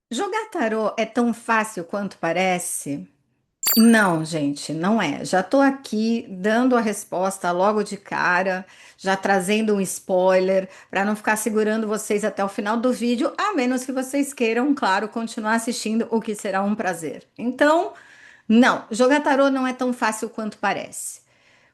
Jogar tarô é tão fácil quanto parece? Não, gente, não é. Já tô aqui dando a resposta logo de cara, já trazendo um spoiler, para não ficar segurando vocês até o final do vídeo, a menos que vocês queiram, claro, continuar assistindo, o que será um prazer. Então, não, jogar tarô não é tão fácil quanto parece.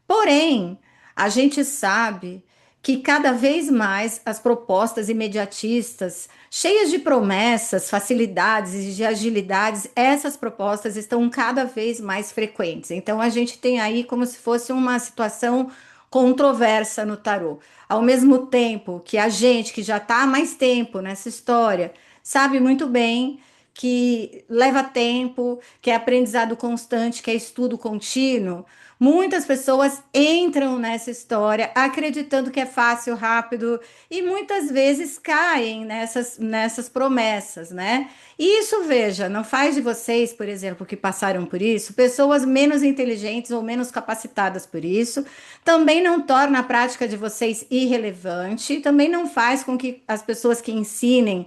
Porém, a gente sabe que cada vez mais as propostas imediatistas, cheias de promessas, facilidades e de agilidades, essas propostas estão cada vez mais frequentes. Então, a gente tem aí como se fosse uma situação controversa no tarô. Ao mesmo tempo que a gente que já está há mais tempo nessa história sabe muito bem que leva tempo, que é aprendizado constante, que é estudo contínuo. Muitas pessoas entram nessa história acreditando que é fácil, rápido e muitas vezes caem nessas promessas, né? E isso, veja, não faz de vocês, por exemplo, que passaram por isso, pessoas menos inteligentes ou menos capacitadas por isso, também não torna a prática de vocês irrelevante, também não faz com que as pessoas que ensinem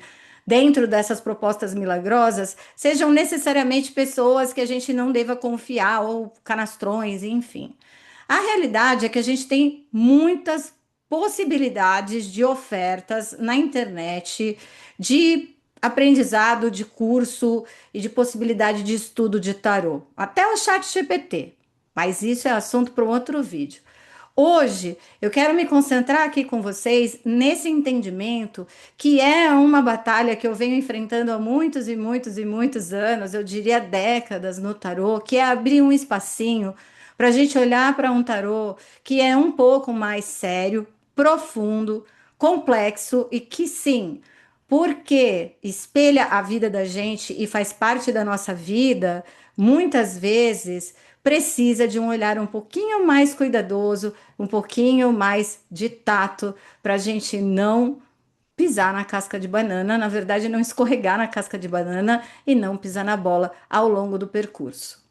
dentro dessas propostas milagrosas sejam necessariamente pessoas que a gente não deva confiar ou canastrões, enfim. A realidade é que a gente tem muitas possibilidades de ofertas na internet, de aprendizado, de curso e de possibilidade de estudo de tarô, até o chat GPT. Mas isso é assunto para um outro vídeo. Hoje eu quero me concentrar aqui com vocês nesse entendimento que é uma batalha que eu venho enfrentando há muitos e muitos e muitos anos, eu diria décadas no tarô, que é abrir um espacinho para a gente olhar para um tarô que é um pouco mais sério, profundo, complexo e que sim, porque espelha a vida da gente e faz parte da nossa vida, muitas vezes precisa de um olhar um pouquinho mais cuidadoso, um pouquinho mais de tato, para a gente não pisar na casca de banana, na verdade, não escorregar na casca de banana e não pisar na bola ao longo do percurso.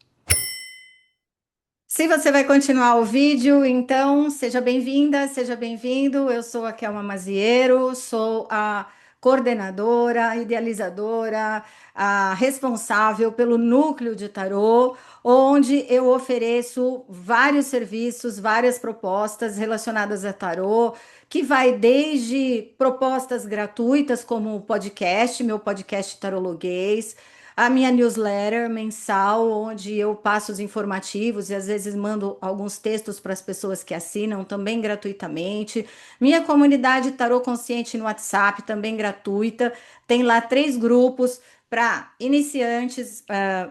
Se você vai continuar o vídeo, então seja bem-vinda, seja bem-vindo. Eu sou a Kelma Maziero, sou a coordenadora, a idealizadora, a responsável pelo núcleo de tarô, onde eu ofereço vários serviços, várias propostas relacionadas a tarô, que vai desde propostas gratuitas, como o podcast, meu podcast Tarologuês, a minha newsletter mensal, onde eu passo os informativos e às vezes mando alguns textos para as pessoas que assinam também gratuitamente. Minha comunidade Tarô Consciente no WhatsApp, também gratuita. Tem lá 3 grupos para iniciantes,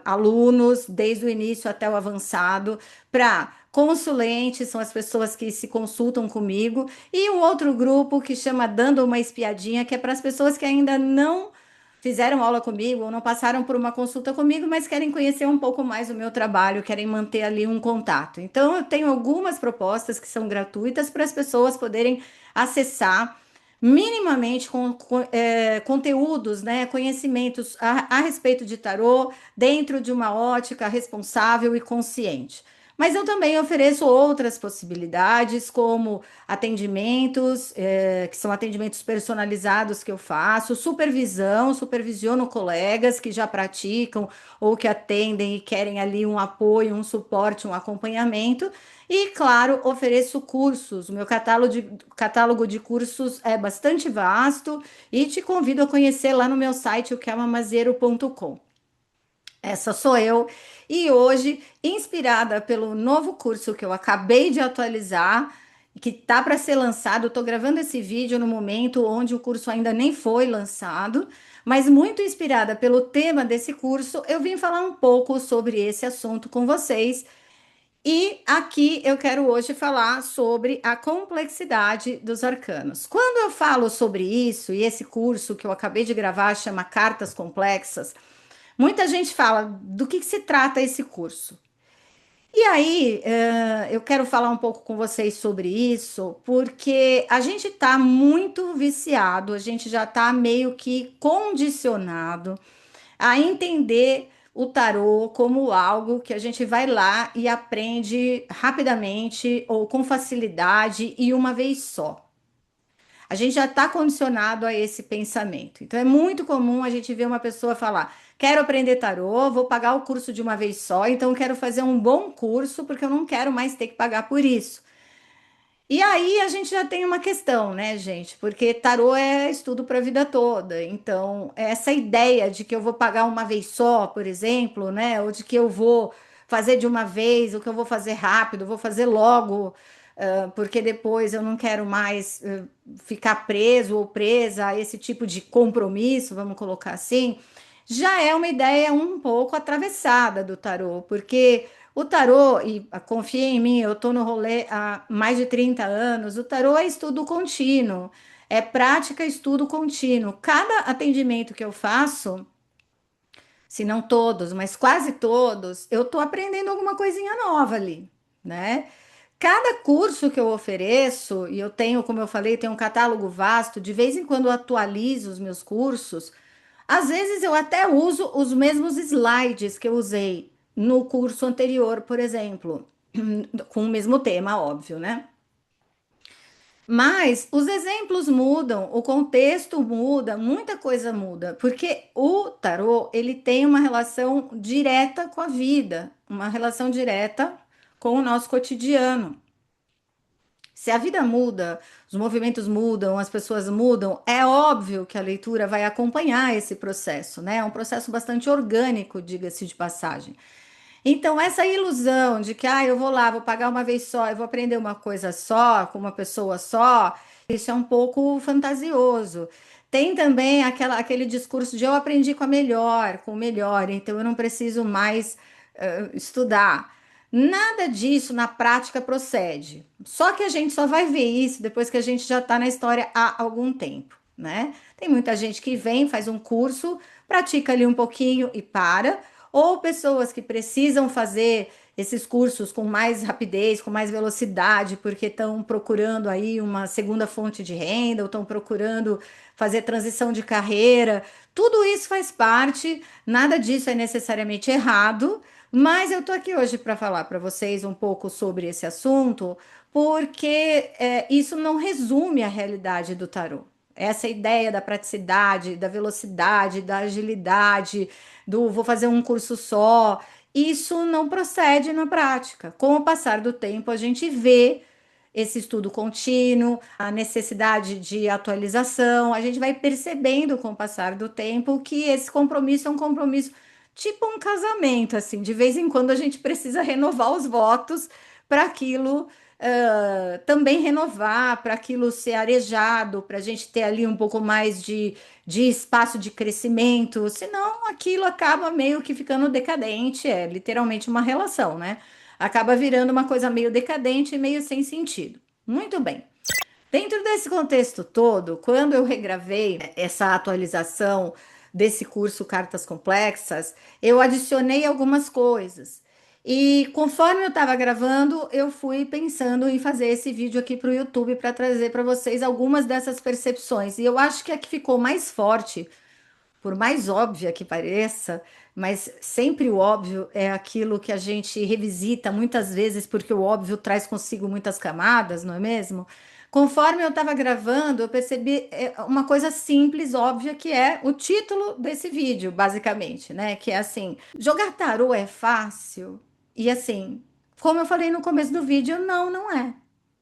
alunos, desde o início até o avançado, para consulentes, são as pessoas que se consultam comigo, e um outro grupo que chama Dando uma Espiadinha, que é para as pessoas que ainda não fizeram aula comigo ou não passaram por uma consulta comigo, mas querem conhecer um pouco mais o meu trabalho, querem manter ali um contato. Então, eu tenho algumas propostas que são gratuitas para as pessoas poderem acessar minimamente conteúdos, né, conhecimentos a respeito de tarô dentro de uma ótica responsável e consciente. Mas eu também ofereço outras possibilidades, como atendimentos, que são atendimentos personalizados que eu faço, supervisão, supervisiono colegas que já praticam ou que atendem e querem ali um apoio, um suporte, um acompanhamento. E, claro, ofereço cursos. O meu catálogo de cursos é bastante vasto e te convido a conhecer lá no meu site, o que é mamazeiro.com. Essa sou eu, e hoje, inspirada pelo novo curso que eu acabei de atualizar, que tá para ser lançado, estou gravando esse vídeo no momento onde o curso ainda nem foi lançado, mas muito inspirada pelo tema desse curso, eu vim falar um pouco sobre esse assunto com vocês. E aqui eu quero hoje falar sobre a complexidade dos arcanos. Quando eu falo sobre isso, e esse curso que eu acabei de gravar chama Cartas Complexas, muita gente fala do que se trata esse curso. E aí, eu quero falar um pouco com vocês sobre isso, porque a gente está muito viciado, a gente já está meio que condicionado a entender o tarô como algo que a gente vai lá e aprende rapidamente ou com facilidade e uma vez só. A gente já está condicionado a esse pensamento. Então é muito comum a gente ver uma pessoa falar: quero aprender tarô, vou pagar o curso de uma vez só, então quero fazer um bom curso porque eu não quero mais ter que pagar por isso. E aí a gente já tem uma questão, né, gente? Porque tarô é estudo para a vida toda. Então, essa ideia de que eu vou pagar uma vez só, por exemplo, né, ou de que eu vou fazer de uma vez, ou que eu vou fazer rápido, vou fazer logo, porque depois eu não quero mais ficar preso ou presa a esse tipo de compromisso, vamos colocar assim, já é uma ideia um pouco atravessada do tarô, porque o tarô, e confia em mim, eu estou no rolê há mais de 30 anos, o tarô é estudo contínuo, é prática, estudo contínuo. Cada atendimento que eu faço, se não todos, mas quase todos, eu estou aprendendo alguma coisinha nova ali, né? Cada curso que eu ofereço, e eu tenho, como eu falei, tenho um catálogo vasto, de vez em quando eu atualizo os meus cursos, às vezes eu até uso os mesmos slides que eu usei no curso anterior, por exemplo, com o mesmo tema, óbvio, né? Mas os exemplos mudam, o contexto muda, muita coisa muda, porque o tarô, ele tem uma relação direta com a vida, uma relação direta com o nosso cotidiano. Se a vida muda, os movimentos mudam, as pessoas mudam, é óbvio que a leitura vai acompanhar esse processo, né? É um processo bastante orgânico, diga-se de passagem. Então, essa ilusão de que eu vou lá, vou pagar uma vez só, eu vou aprender uma coisa só, com uma pessoa só, isso é um pouco fantasioso. Tem também aquele discurso de eu aprendi com o melhor, então eu não preciso mais estudar. Nada disso na prática procede. Só que a gente só vai ver isso depois que a gente já está na história há algum tempo, né? Tem muita gente que vem, faz um curso, pratica ali um pouquinho e para, ou pessoas que precisam fazer esses cursos com mais rapidez, com mais velocidade, porque estão procurando aí uma segunda fonte de renda, ou estão procurando fazer transição de carreira. Tudo isso faz parte, nada disso é necessariamente errado, mas eu tô aqui hoje para falar para vocês um pouco sobre esse assunto, porque isso não resume a realidade do tarô. Essa ideia da praticidade, da velocidade, da agilidade, do vou fazer um curso só, isso não procede na prática. Com o passar do tempo, a gente vê esse estudo contínuo, a necessidade de atualização, a gente vai percebendo com o passar do tempo que esse compromisso é um compromisso tipo um casamento, assim, de vez em quando a gente precisa renovar os votos para aquilo também renovar, para aquilo ser arejado, para a gente ter ali um pouco mais de espaço de crescimento, senão aquilo acaba meio que ficando decadente, é literalmente uma relação, né? Acaba virando uma coisa meio decadente e meio sem sentido. Muito bem. Dentro desse contexto todo, quando eu regravei essa atualização desse curso Cartas Complexas, eu adicionei algumas coisas. E conforme eu estava gravando, eu fui pensando em fazer esse vídeo aqui para o YouTube para trazer para vocês algumas dessas percepções. E eu acho que a que ficou mais forte, por mais óbvia que pareça, mas sempre o óbvio é aquilo que a gente revisita muitas vezes, porque o óbvio traz consigo muitas camadas, não é mesmo? Conforme eu estava gravando, eu percebi uma coisa simples, óbvia, que é o título desse vídeo, basicamente, né? Que é assim: jogar tarô é fácil? E assim, como eu falei no começo do vídeo, não, não é.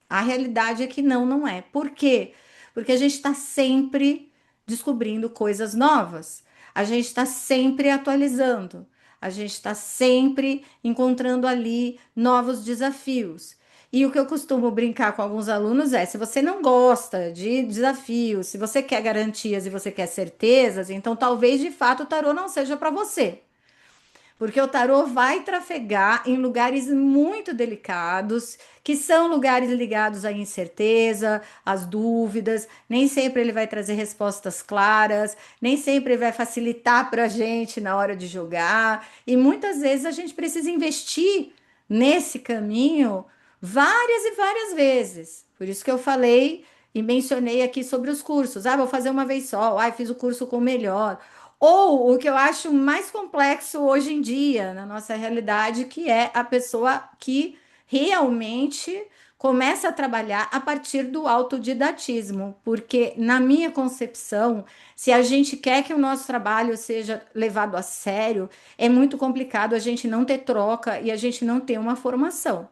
A realidade é que não, não é. Por quê? Porque a gente está sempre descobrindo coisas novas. A gente está sempre atualizando. A gente está sempre encontrando ali novos desafios. E o que eu costumo brincar com alguns alunos é: se você não gosta de desafios, se você quer garantias e você quer certezas, então talvez de fato o tarô não seja para você. Porque o tarô vai trafegar em lugares muito delicados, que são lugares ligados à incerteza, às dúvidas. Nem sempre ele vai trazer respostas claras, nem sempre ele vai facilitar para a gente na hora de jogar. E muitas vezes a gente precisa investir nesse caminho várias e várias vezes. Por isso que eu falei e mencionei aqui sobre os cursos. Vou fazer uma vez só. Fiz o curso com o melhor. Ou o que eu acho mais complexo hoje em dia, na nossa realidade, que é a pessoa que realmente começa a trabalhar a partir do autodidatismo, porque na minha concepção, se a gente quer que o nosso trabalho seja levado a sério, é muito complicado a gente não ter troca e a gente não ter uma formação.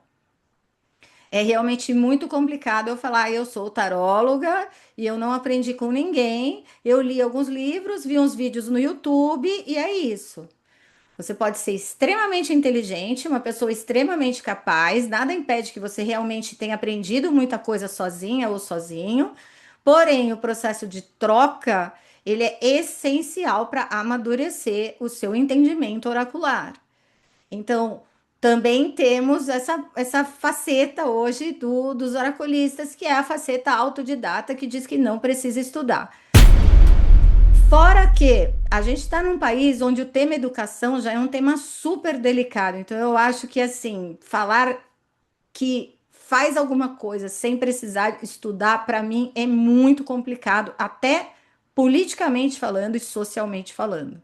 É realmente muito complicado eu falar, eu sou taróloga e eu não aprendi com ninguém. Eu li alguns livros, vi uns vídeos no YouTube e é isso. Você pode ser extremamente inteligente, uma pessoa extremamente capaz, nada impede que você realmente tenha aprendido muita coisa sozinha ou sozinho. Porém, o processo de troca, ele é essencial para amadurecer o seu entendimento oracular. Então, também temos essa faceta hoje dos oraculistas, que é a faceta autodidata, que diz que não precisa estudar. Fora que a gente está num país onde o tema educação já é um tema super delicado. Então, eu acho que, assim, falar que faz alguma coisa sem precisar estudar, para mim, é muito complicado, até politicamente falando e socialmente falando.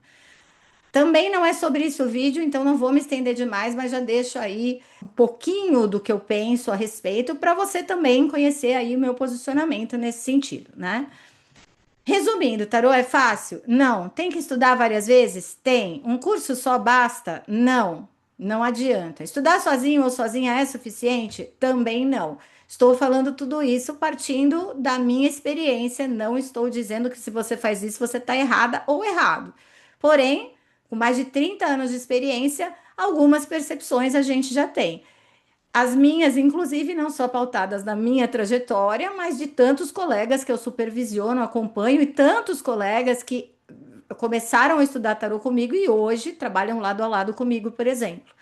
Também não é sobre isso o vídeo, então não vou me estender demais, mas já deixo aí um pouquinho do que eu penso a respeito para você também conhecer aí o meu posicionamento nesse sentido, né? Resumindo, tarô é fácil? Não. Tem que estudar várias vezes? Tem. Um curso só basta? Não. Não adianta. Estudar sozinho ou sozinha é suficiente? Também não. Estou falando tudo isso partindo da minha experiência. Não estou dizendo que se você faz isso, você está errada ou errado. Porém, com mais de 30 anos de experiência, algumas percepções a gente já tem. As minhas, inclusive, não só pautadas na minha trajetória, mas de tantos colegas que eu supervisiono, acompanho e tantos colegas que começaram a estudar tarô comigo e hoje trabalham lado a lado comigo, por exemplo.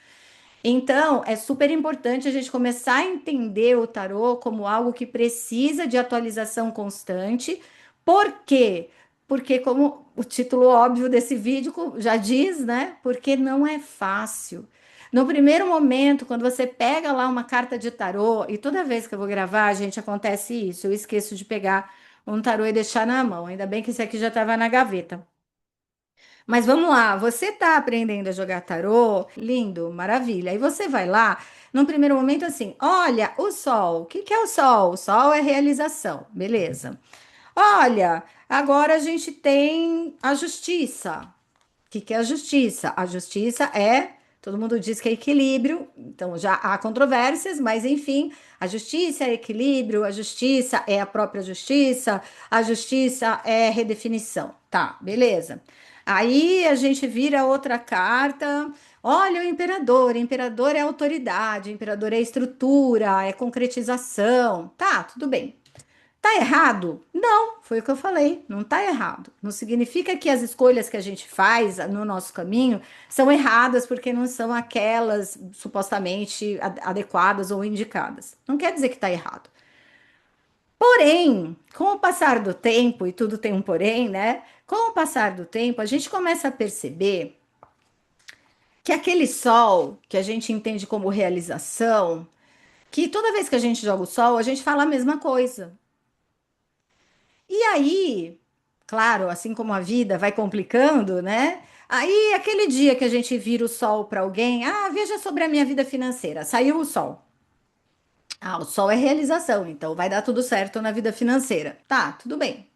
Então, é super importante a gente começar a entender o tarô como algo que precisa de atualização constante. Por quê? Porque, como o título óbvio desse vídeo já diz, né? Porque não é fácil. No primeiro momento, quando você pega lá uma carta de tarô, e toda vez que eu vou gravar, gente, acontece isso. Eu esqueço de pegar um tarô e deixar na mão. Ainda bem que esse aqui já estava na gaveta. Mas vamos lá, você está aprendendo a jogar tarô? Lindo, maravilha. Aí você vai lá, num primeiro momento assim, olha, o sol. O que que é o sol? O sol é realização, beleza. Olha, agora a gente tem a justiça. O que que é a justiça? A justiça é, todo mundo diz que é equilíbrio, então já há controvérsias, mas enfim, a justiça é equilíbrio, a justiça é a própria justiça, a justiça é redefinição. Tá, beleza. Aí a gente vira outra carta. Olha, o imperador é autoridade, o imperador é estrutura, é concretização. Tá, tudo bem. Tá errado? Não, foi o que eu falei, não tá errado. Não significa que as escolhas que a gente faz no nosso caminho são erradas porque não são aquelas supostamente adequadas ou indicadas. Não quer dizer que tá errado. Porém, com o passar do tempo, e tudo tem um porém, né? Com o passar do tempo, a gente começa a perceber que aquele sol que a gente entende como realização, que toda vez que a gente joga o sol, a gente fala a mesma coisa. E aí, claro, assim como a vida vai complicando, né? Aí, aquele dia que a gente vira o sol para alguém, ah, veja sobre a minha vida financeira, saiu o sol. Ah, o sol é realização, então vai dar tudo certo na vida financeira. Tá, tudo bem.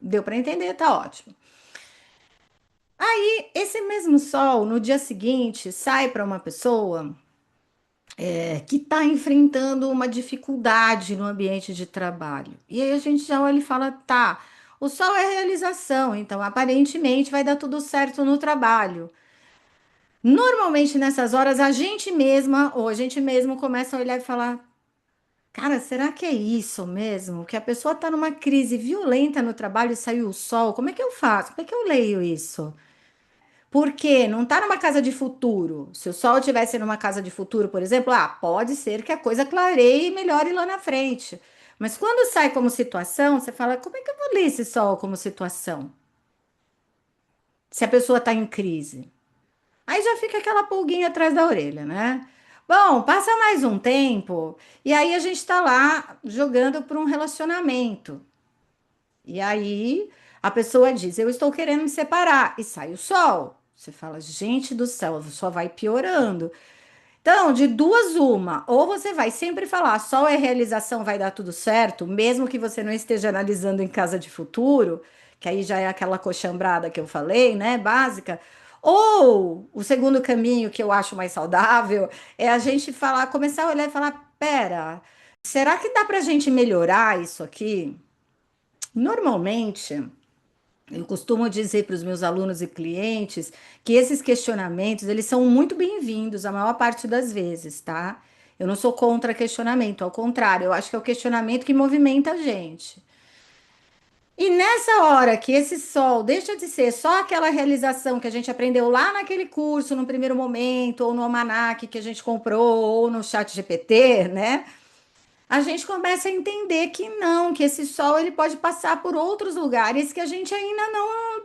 Deu para entender, tá ótimo. Aí, esse mesmo sol, no dia seguinte, sai para uma pessoa que está enfrentando uma dificuldade no ambiente de trabalho. E aí a gente já olha e fala, tá, o sol é realização, então aparentemente vai dar tudo certo no trabalho. Normalmente nessas horas a gente mesma ou a gente mesmo começa a olhar e falar, cara, será que é isso mesmo? Que a pessoa está numa crise violenta no trabalho e saiu o sol? Como é que eu faço? Como é que eu leio isso? Porque não está numa casa de futuro. Se o sol estivesse numa casa de futuro, por exemplo, pode ser que a coisa clareie e melhore lá na frente. Mas quando sai como situação, você fala, como é que eu vou ler esse sol como situação? Se a pessoa está em crise. Aí já fica aquela pulguinha atrás da orelha, né? Bom, passa mais um tempo e aí a gente está lá jogando por um relacionamento. E aí a pessoa diz: eu estou querendo me separar. E sai o sol. Você fala: gente do céu, só vai piorando. Então, de duas, uma, ou você vai sempre falar, sol é realização, vai dar tudo certo, mesmo que você não esteja analisando em casa de futuro, que aí já é aquela coxambrada que eu falei, né, básica. Ou o segundo caminho que eu acho mais saudável é a gente falar, começar a olhar e falar, pera, será que dá pra gente melhorar isso aqui? Normalmente, eu costumo dizer para os meus alunos e clientes que esses questionamentos, eles são muito bem-vindos a maior parte das vezes, tá? Eu não sou contra questionamento, ao contrário, eu acho que é o questionamento que movimenta a gente. E nessa hora que esse sol deixa de ser só aquela realização que a gente aprendeu lá naquele curso, no primeiro momento, ou no almanaque que a gente comprou, ou no chat GPT, né? A gente começa a entender que não, que esse sol ele pode passar por outros lugares que a gente ainda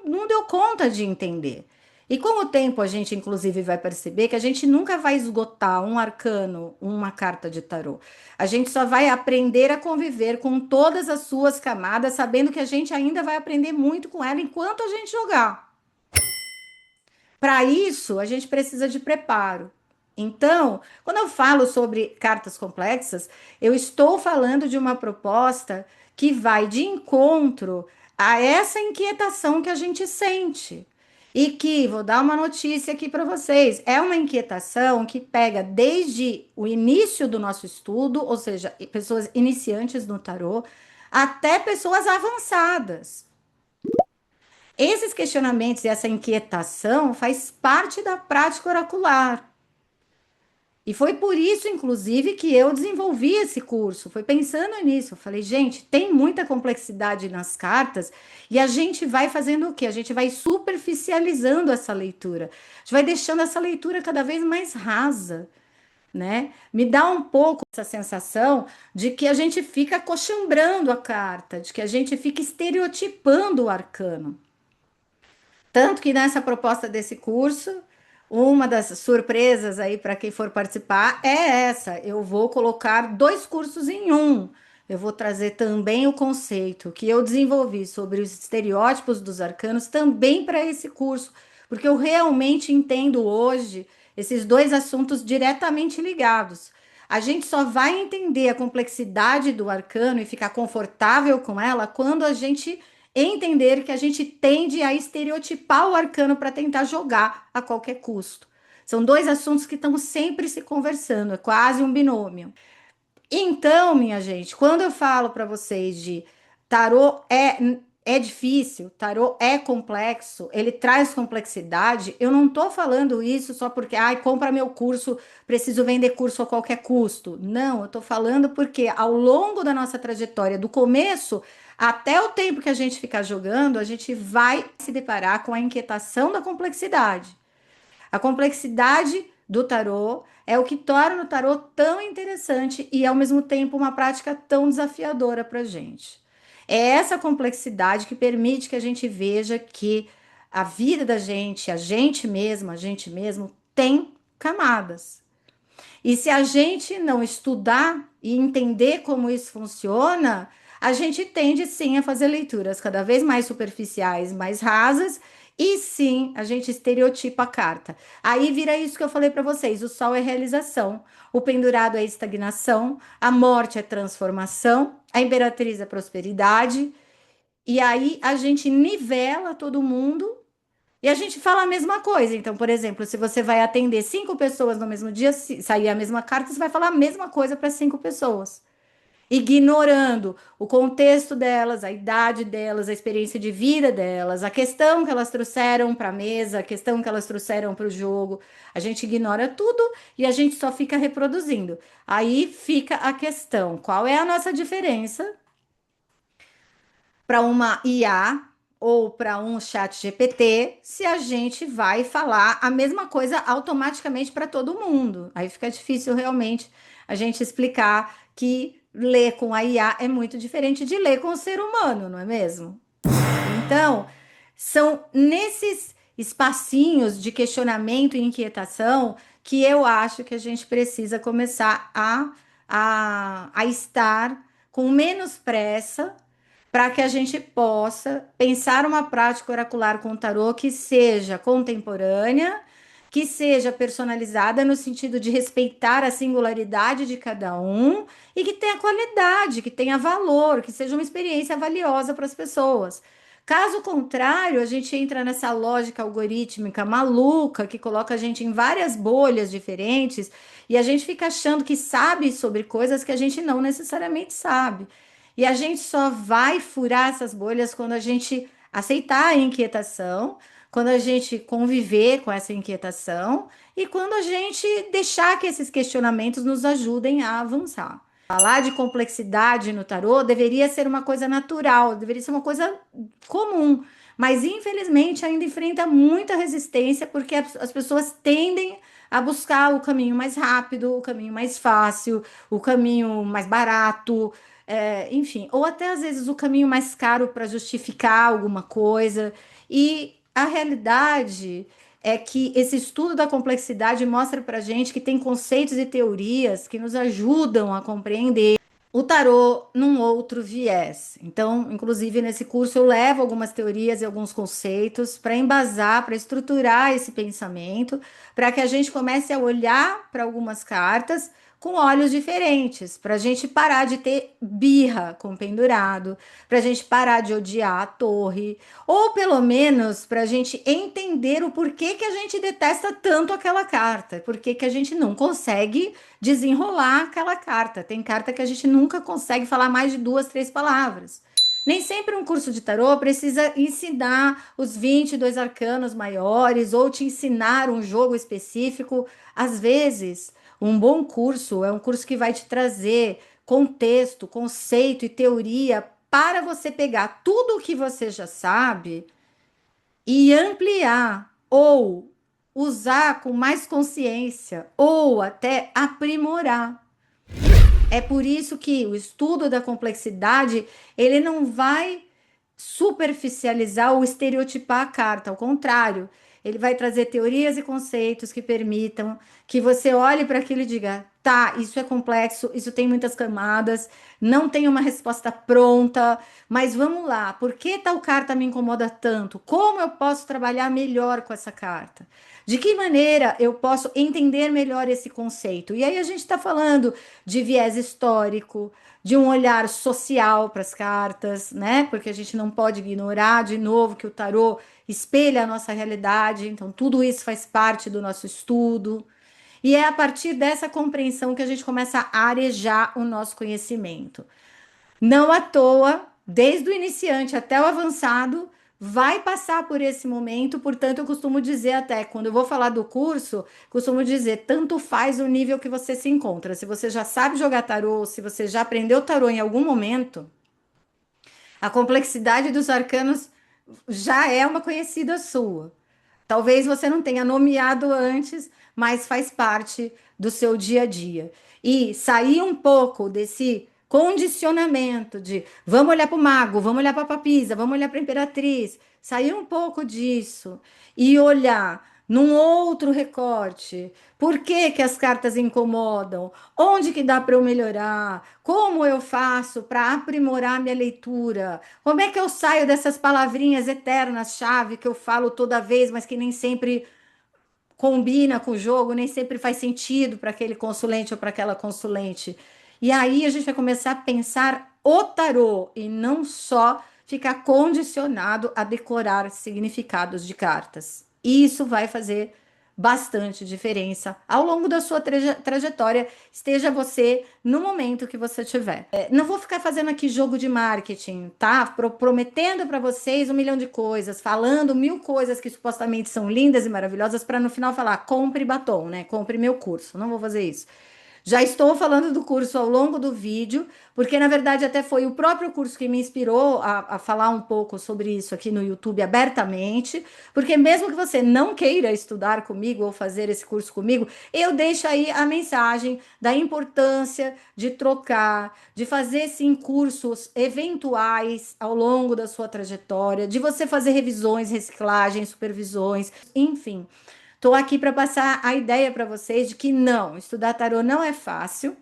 não deu conta de entender. E com o tempo a gente inclusive vai perceber que a gente nunca vai esgotar um arcano, uma carta de tarô. A gente só vai aprender a conviver com todas as suas camadas, sabendo que a gente ainda vai aprender muito com ela enquanto a gente jogar. Para isso, a gente precisa de preparo. Então, quando eu falo sobre cartas complexas, eu estou falando de uma proposta que vai de encontro a essa inquietação que a gente sente. E que, vou dar uma notícia aqui para vocês, é uma inquietação que pega desde o início do nosso estudo, ou seja, pessoas iniciantes no tarô, até pessoas avançadas. Esses questionamentos e essa inquietação faz parte da prática oracular. E foi por isso, inclusive, que eu desenvolvi esse curso. Foi pensando nisso. Eu falei, gente, tem muita complexidade nas cartas e a gente vai fazendo o quê? A gente vai superficializando essa leitura. A gente vai deixando essa leitura cada vez mais rasa, né? Me dá um pouco essa sensação de que a gente fica acochambrando a carta, de que a gente fica estereotipando o arcano. Tanto que nessa proposta desse curso, uma das surpresas aí para quem for participar é essa. Eu vou colocar dois cursos em um. Eu vou trazer também o conceito que eu desenvolvi sobre os estereótipos dos arcanos também para esse curso, porque eu realmente entendo hoje esses dois assuntos diretamente ligados. A gente só vai entender a complexidade do arcano e ficar confortável com ela quando a gente entender que a gente tende a estereotipar o arcano para tentar jogar a qualquer custo. São dois assuntos que estão sempre se conversando, é quase um binômio. Então, minha gente, quando eu falo para vocês de tarô é difícil, tarô é complexo, ele traz complexidade, eu não tô falando isso só porque, ai, compra meu curso, preciso vender curso a qualquer custo. Não, eu tô falando porque ao longo da nossa trajetória, do começo até o tempo que a gente ficar jogando, a gente vai se deparar com a inquietação da complexidade. A complexidade do tarô é o que torna o tarô tão interessante e, ao mesmo tempo, uma prática tão desafiadora para a gente. É essa complexidade que permite que a gente veja que a vida da gente, a gente mesmo, tem camadas. E se a gente não estudar e entender como isso funciona, a gente tende sim a fazer leituras cada vez mais superficiais, mais rasas, e sim a gente estereotipa a carta. Aí vira isso que eu falei para vocês: o sol é realização, o pendurado é estagnação, a morte é transformação, a imperatriz é prosperidade, e aí a gente nivela todo mundo e a gente fala a mesma coisa. Então, por exemplo, se você vai atender cinco pessoas no mesmo dia, se sair a mesma carta, você vai falar a mesma coisa para cinco pessoas, ignorando o contexto delas, a idade delas, a experiência de vida delas, a questão que elas trouxeram para a mesa, a questão que elas trouxeram para o jogo. A gente ignora tudo e a gente só fica reproduzindo. Aí fica a questão: qual é a nossa diferença para uma IA ou para um chat GPT se a gente vai falar a mesma coisa automaticamente para todo mundo? Aí fica difícil realmente a gente explicar que ler com a IA é muito diferente de ler com o ser humano, não é mesmo? Então, são nesses espacinhos de questionamento e inquietação que eu acho que a gente precisa começar a estar com menos pressa para que a gente possa pensar uma prática oracular com o tarô que seja contemporânea, que seja personalizada no sentido de respeitar a singularidade de cada um e que tenha qualidade, que tenha valor, que seja uma experiência valiosa para as pessoas. Caso contrário, a gente entra nessa lógica algorítmica maluca que coloca a gente em várias bolhas diferentes e a gente fica achando que sabe sobre coisas que a gente não necessariamente sabe. E a gente só vai furar essas bolhas quando a gente aceitar a inquietação, quando a gente conviver com essa inquietação e quando a gente deixar que esses questionamentos nos ajudem a avançar. Falar de complexidade no tarô deveria ser uma coisa natural, deveria ser uma coisa comum, mas infelizmente ainda enfrenta muita resistência porque as pessoas tendem a buscar o caminho mais rápido, o caminho mais fácil, o caminho mais barato, enfim, ou até às vezes o caminho mais caro para justificar alguma coisa. E a realidade é que esse estudo da complexidade mostra para gente que tem conceitos e teorias que nos ajudam a compreender o tarô num outro viés. Então, inclusive nesse curso eu levo algumas teorias e alguns conceitos para embasar, para estruturar esse pensamento, para que a gente comece a olhar para algumas cartas com olhos diferentes, para a gente parar de ter birra com o pendurado, para a gente parar de odiar a torre, ou pelo menos para a gente entender o porquê que a gente detesta tanto aquela carta, porquê que a gente não consegue desenrolar aquela carta. Tem carta que a gente nunca consegue falar mais de duas, três palavras. Nem sempre um curso de tarô precisa ensinar os 22 arcanos maiores ou te ensinar um jogo específico. Às vezes, um bom curso é um curso que vai te trazer contexto, conceito e teoria para você pegar tudo o que você já sabe e ampliar ou usar com mais consciência ou até aprimorar. É por isso que o estudo da complexidade, ele não vai superficializar ou estereotipar a carta, ao contrário, ele vai trazer teorias e conceitos que permitam que você olhe para aquilo e diga: tá, isso é complexo, isso tem muitas camadas, não tem uma resposta pronta, mas vamos lá, por que tal carta me incomoda tanto? Como eu posso trabalhar melhor com essa carta? De que maneira eu posso entender melhor esse conceito? E aí a gente está falando de viés histórico, de um olhar social para as cartas, né? Porque a gente não pode ignorar de novo que o tarô espelha a nossa realidade, então tudo isso faz parte do nosso estudo. E é a partir dessa compreensão que a gente começa a arejar o nosso conhecimento. Não à toa, desde o iniciante até o avançado, vai passar por esse momento. Portanto, eu costumo dizer até, quando eu vou falar do curso, costumo dizer, tanto faz o nível que você se encontra. Se você já sabe jogar tarô, se você já aprendeu tarô em algum momento, a complexidade dos arcanos já é uma conhecida sua. Talvez você não tenha nomeado antes, mas faz parte do seu dia a dia. E sair um pouco desse condicionamento de vamos olhar para o mago, vamos olhar para a papisa, vamos olhar para a imperatriz, sair um pouco disso e olhar num outro recorte. Por que que as cartas incomodam? Onde que dá para eu melhorar? Como eu faço para aprimorar minha leitura? Como é que eu saio dessas palavrinhas eternas-chave que eu falo toda vez, mas que nem sempre combina com o jogo, nem sempre faz sentido para aquele consulente ou para aquela consulente? E aí a gente vai começar a pensar o tarô e não só ficar condicionado a decorar significados de cartas. Isso vai fazer bastante diferença ao longo da sua trajetória, esteja você no momento que você tiver. Não vou ficar fazendo aqui jogo de marketing, tá? Prometendo para vocês 1 milhão de coisas, falando 1000 coisas que supostamente são lindas e maravilhosas, para no final falar, compre batom, né? Compre meu curso. Não vou fazer isso. Já estou falando do curso ao longo do vídeo, porque na verdade até foi o próprio curso que me inspirou a falar um pouco sobre isso aqui no YouTube abertamente, porque mesmo que você não queira estudar comigo ou fazer esse curso comigo, eu deixo aí a mensagem da importância de trocar, de fazer sim cursos eventuais ao longo da sua trajetória, de você fazer revisões, reciclagens, supervisões, enfim. Estou aqui para passar a ideia para vocês de que não, estudar tarô não é fácil,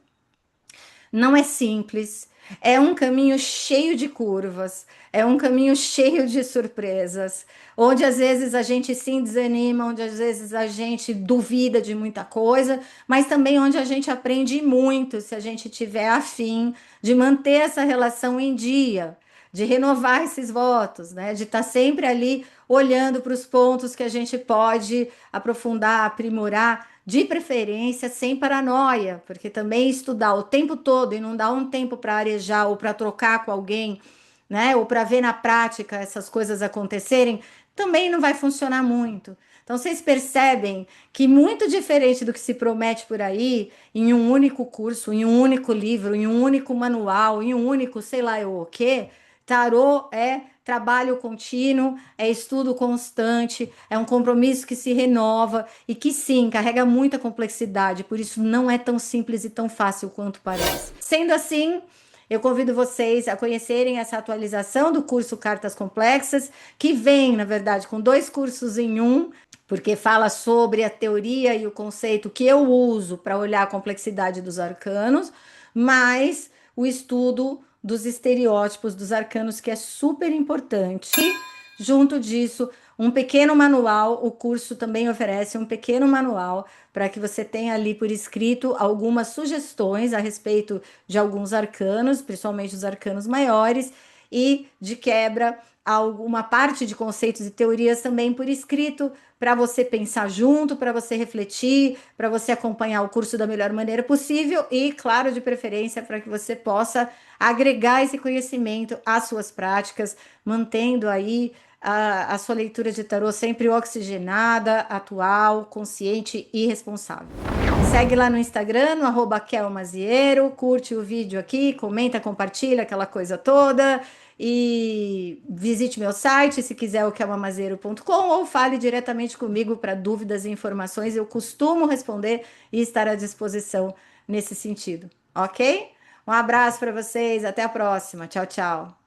não é simples. É um caminho cheio de curvas, é um caminho cheio de surpresas, onde às vezes a gente se desanima, onde às vezes a gente duvida de muita coisa, mas também onde a gente aprende muito se a gente tiver afim de manter essa relação em dia, de renovar esses votos, né? De estar sempre ali olhando para os pontos que a gente pode aprofundar, aprimorar, de preferência sem paranoia, porque também estudar o tempo todo e não dar um tempo para arejar ou para trocar com alguém, né? Ou para ver na prática essas coisas acontecerem, também não vai funcionar muito. Então, vocês percebem que muito diferente do que se promete por aí, em um único curso, em um único livro, em um único manual, em um único, sei lá eu o quê, tarô é trabalho contínuo, é estudo constante, é um compromisso que se renova e que sim, carrega muita complexidade, por isso não é tão simples e tão fácil quanto parece. Sendo assim, eu convido vocês a conhecerem essa atualização do curso Cartas Complexas, que vem, na verdade, com dois cursos em um, porque fala sobre a teoria e o conceito que eu uso para olhar a complexidade dos arcanos, mas o estudo dos estereótipos dos arcanos, que é super importante. E, junto disso, um pequeno manual, o curso também oferece um pequeno manual para que você tenha ali por escrito algumas sugestões a respeito de alguns arcanos, principalmente os arcanos maiores, e de quebra alguma parte de conceitos e teorias também por escrito, para você pensar junto, para você refletir, para você acompanhar o curso da melhor maneira possível e, claro, de preferência, para que você possa agregar esse conhecimento às suas práticas, mantendo aí a sua leitura de tarô sempre oxigenada, atual, consciente e responsável. Segue lá no Instagram, no @kelmaziero, curte o vídeo aqui, comenta, compartilha, aquela coisa toda. E visite meu site, se quiser, o kelmamazeiro.com, ou fale diretamente comigo para dúvidas e informações. Eu costumo responder e estar à disposição nesse sentido, ok? Um abraço para vocês, até a próxima. Tchau, tchau.